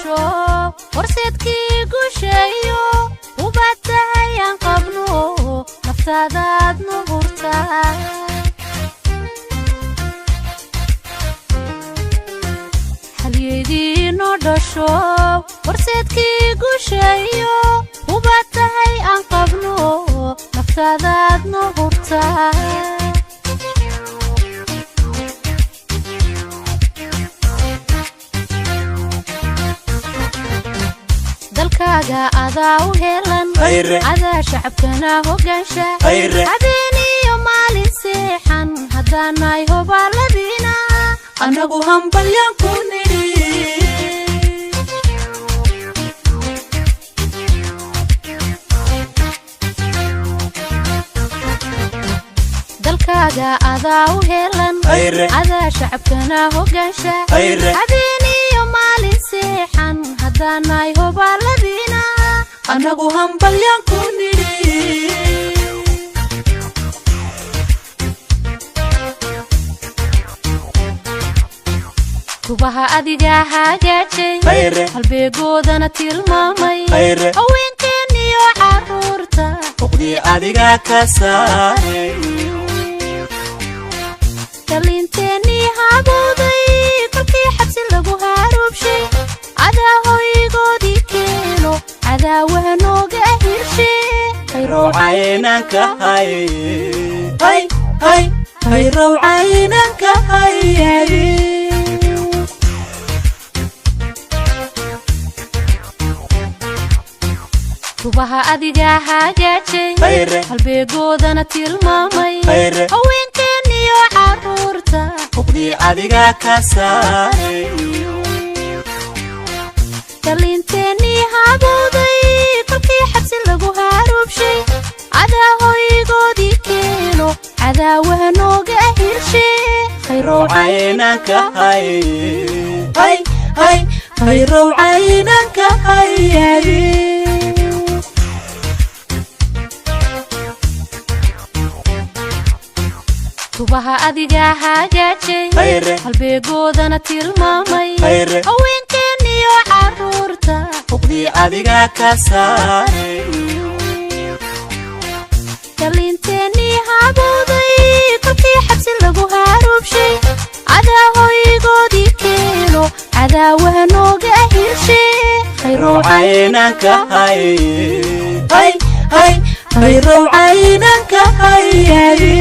dhasho horseedkii gushayo ubadayaan qabno naftaadaad nuurtaa halyeediino dhasho horseedkii gushayo ubadayaan qabno naftaadaad nuurtaa dalkaaga adaa u helan adaa shacabkana hogaansha habeeniyo maalin seexan haddaanay hobaaladina anagu hambalyan ku nidhi dalkaaga adaa u helan adaa shacabkana hogaansha habeeniyo maalin seexan haddaanay hobaaladina anagu hambalyan ku nidhi kubaha adiga hagaajay halbeegoodana tilmaamay haweenkeeniyo caruurta uqdii adiga ka saaray talinteenii habooday kolkii xabsi lagu haruubshay adaa hoygoodii keeno cadaawaha nooga hirshay hayrowcaynanka hayrowcaynanka hayadi kubaha adiga hagaajay halbeegoodana tilmaamay haweenkeeniyo caruurta uqdii adiga ka saaray talinteenii habooday kolkii xabsi lagu haruubshay adaa hoygoodii keeno cadaawaha nooga hirshay hayrowcaynanka hayrowcaynanka hayadi kubaha adiga hagaajay halbeegoodana tilmaamay haweenkeeniyo caruurta uqdii adiga ka saaray talinteenii habooday kolkii xabsi lagu haruubshay adaa hoygoodii keeno cadaawaha nooga hirshay hayrowcaynanka hayrowcaynanka hayadi